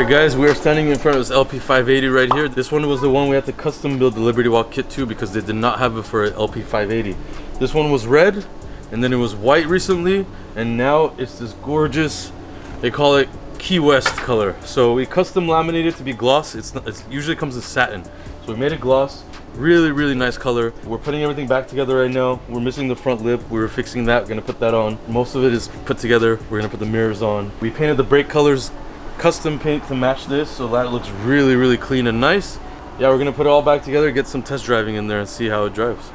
Alright guys, we are standing in front of this LP580 right here. This one was the one we had to custom build the Liberty Walk kit to because they did not have it for LP580. This one was red, and then it was white recently, and now it's this gorgeous, they call it Key West color. So we custom laminated it to be gloss. It usually comes in satin. So we made it gloss. Really nice color. We're putting everything back together right now. We're missing the front lip. We were fixing that. We're gonna put that on. Most of it is put together. We're gonna put the mirrors on. We painted the brake colors custom paint to match this, so that looks really clean and nice. Yeah, we're gonna put it all back together, get some test driving in there and see how it drives.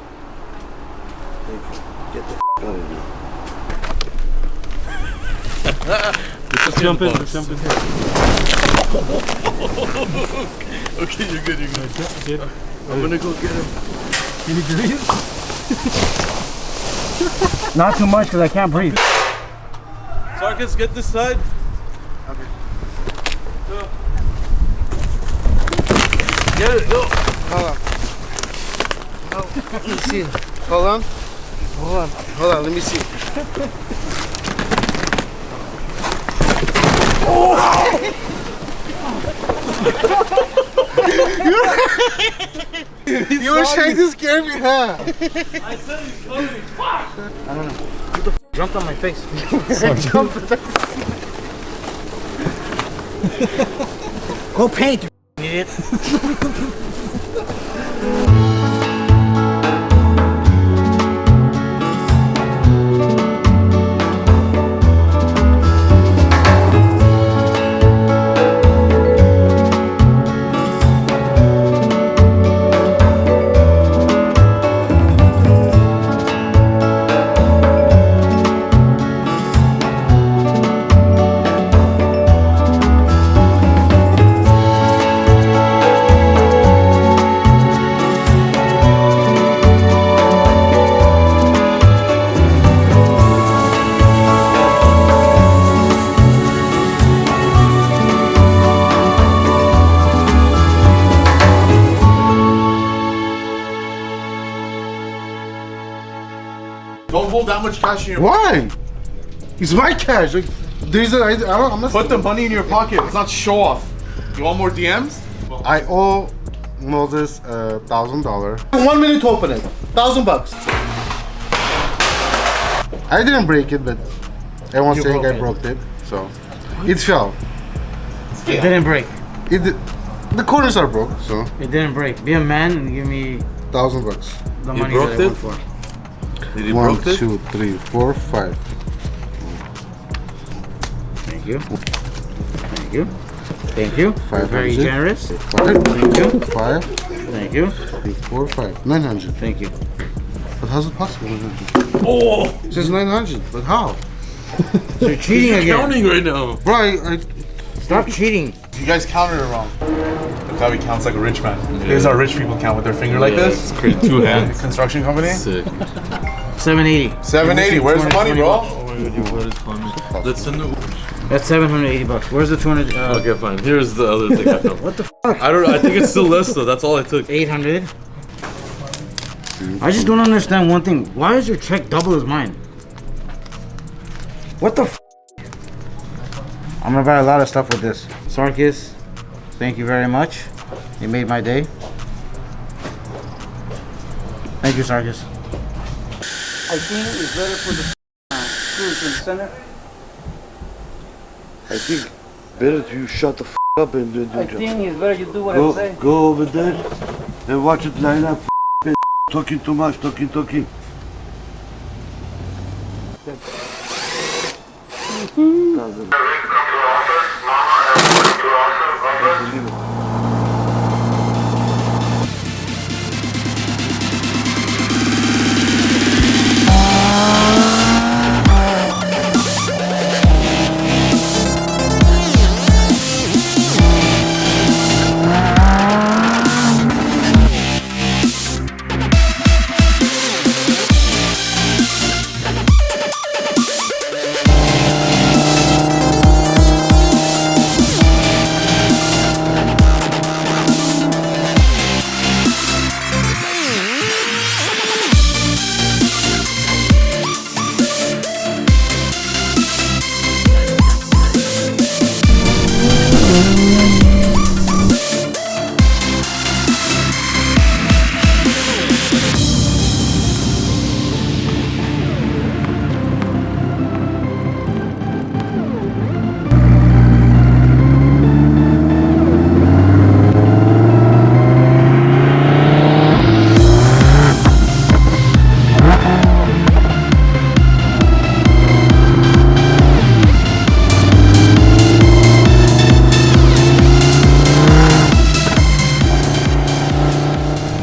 Get the out of here. Let's jump in. Okay, you're good. I'm gonna go get him. Can you breathe? Not too much because I can't breathe. Sarkis, get this side. Okay. Go. Get it, go. Hold on. Oh, let me see. Hold on. Let me see. You were trying to scare me, huh? I said he's coming. Fuck! I don't know. Who the f jumped on my face? Go paint, you idiot. Don't hold that much cash in your Why? It's my cash. Like, I'm not. Put the money in your pocket. It's not show off. You want more DMs? I owe Moses $1,000. 1 minute to open it. $1,000. I didn't break it, but everyone's saying I broke it. So it fell. It didn't break. The corners are broke, so It didn't break. Be a man and give me $1,000. the You money broke that I it? went for. Did he 1, broke it? 2, 3, 4, 5. Thank you. Thank you. Thank you. You're very 500. generous. 5, Thank you. 5, Thank you. 3, 4, 5. 900. Thank you. But how's it possible? 900? Oh! It says 900, but how? So you're cheating You're again. counting right now. Bro, I Stop cheating. You guys counted it wrong. Look how he counts like a rich man. Here's how rich people count with their finger like this. It's crazy. 2 hands. Construction company. Sick. 780. 780. Where's the money, bro? Oh my god, you wanted to me. Let's send it. That's 780 bucks. Where's the 200? Okay, fine. Here's the other thing I found. What the fuck? I don't know. I think it's still less though. That's all I took. 800. I just don't understand one thing. Why is your check double as mine? What the f? I'm gonna buy a lot of stuff with this. Sarkis, thank you very much. You made my day. Thank you, Sarkis. I think it's better for the screws in the center. think better if you shut the up and do your job. think it's better you do what I say. Go over there and watch it line up. Talking too much, talking. Doesn't.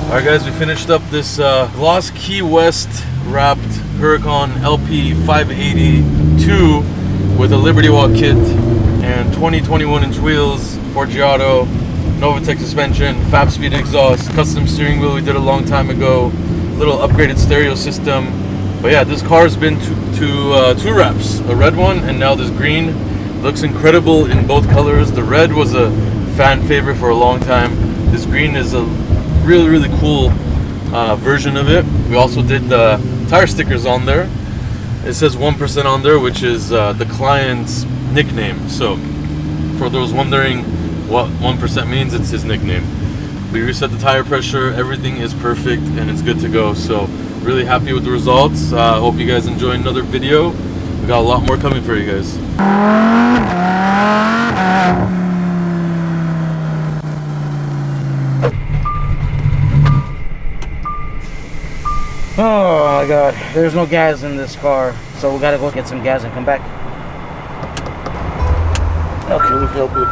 Alright guys, we finished up this gloss Key West wrapped Huracan LP 582 with a Liberty Walk kit and 20-21-inch wheels, Forgiato, Novatec suspension, Fab Speed exhaust, custom steering wheel we did a long time ago, little upgraded stereo system. But yeah, this car's been to two wraps, a red one and now this green. Looks incredible in both colors. The red was a fan favorite for a long time. This green is a really cool version of it. We also did the tire stickers on there. It says 1% on there, which is the client's nickname. So for those wondering what 1% means, it's his nickname. We reset the tire pressure, everything is perfect and it's good to go. So really happy with the results. Hope you guys enjoy another video. We got a lot more coming for you guys. Oh my god, there's no gas in this car, so we gotta go get some gas and come back. Okay, let me help you.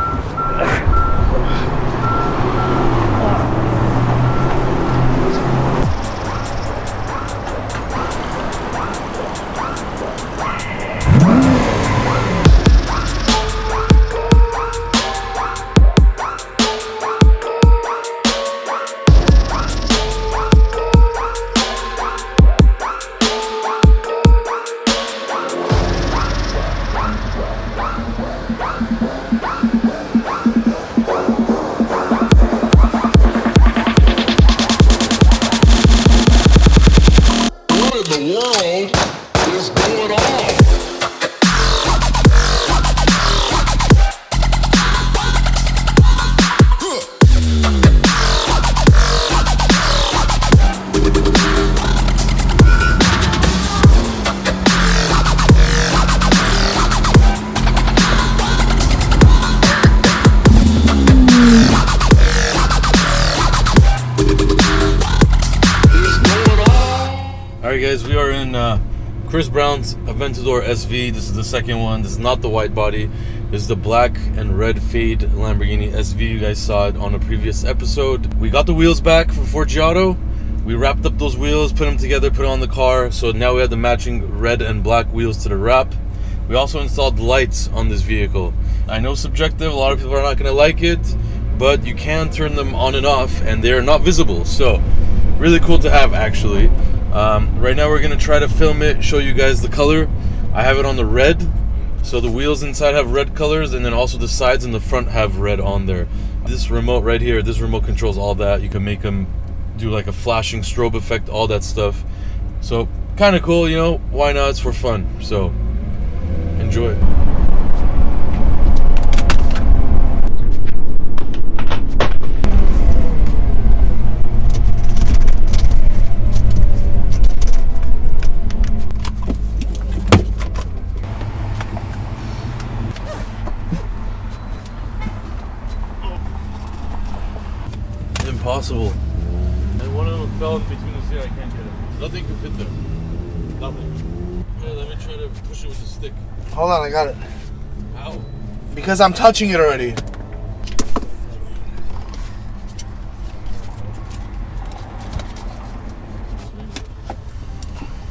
Alright guys, we are in Chris Brown's Aventador SV. This is the second one. This is not the white body. This is the black and red fade Lamborghini SV. You guys saw it on a previous episode. We got the wheels back from Forgiato. We wrapped up those wheels, put them together, put it on the car. So now we have the matching red and black wheels to the wrap. We also installed lights on this vehicle. I know subjective, a lot of people are not going to like it, but you can turn them on and off and they're not visible. So really cool to have actually. Right now we're gonna try to film it, show you guys the color. I have it on the red, so the wheels inside have red colors, and then also the sides and the front have red on there. This remote right here, this remote controls all that. You can make them do like a flashing strobe effect, all that stuff. So kind of cool, you know, why not? It's for fun. So enjoy. Impossible. And one of them fell in between the seat. I can't get it. Nothing can fit there. Nothing. Hey, let me try to push it with the stick. Hold on, I got it. How? Because I'm touching it already.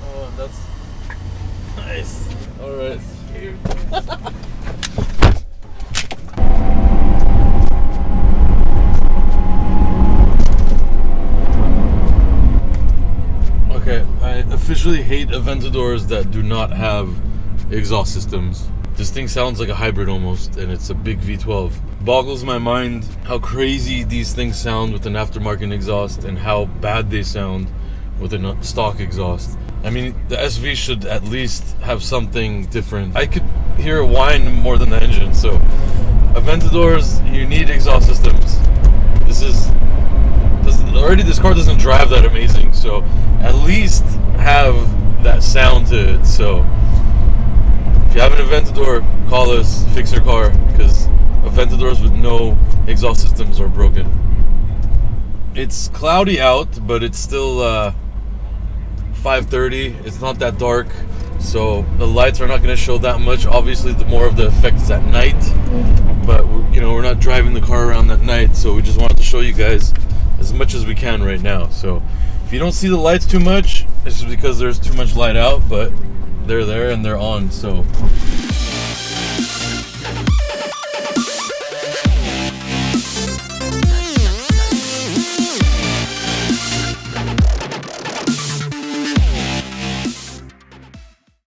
Oh, that's nice. All right. Okay, I officially hate Aventadors that do not have exhaust systems. This thing sounds like a hybrid almost, and it's a big V12. Boggles my mind how crazy these things sound with an aftermarket exhaust and how bad they sound with a stock exhaust. I mean, the SV should at least have something different. I could hear a whine more than the engine, so Aventadors, you need exhaust systems. Already this car doesn't drive that amazing, so at least have that sound to it. So if you have an Aventador, call us, fix your car, because Aventadors with no exhaust systems are broken. It's cloudy out, but it's still 5:30. It's not that dark, so the lights are not going to show that much. Obviously, the more of the effect is at night, but you know, we're not driving the car around at night, so we just wanted to show you guys as much as we can right now. So if you don't see the lights too much, it's just because there's too much light out, but they're there and they're on. So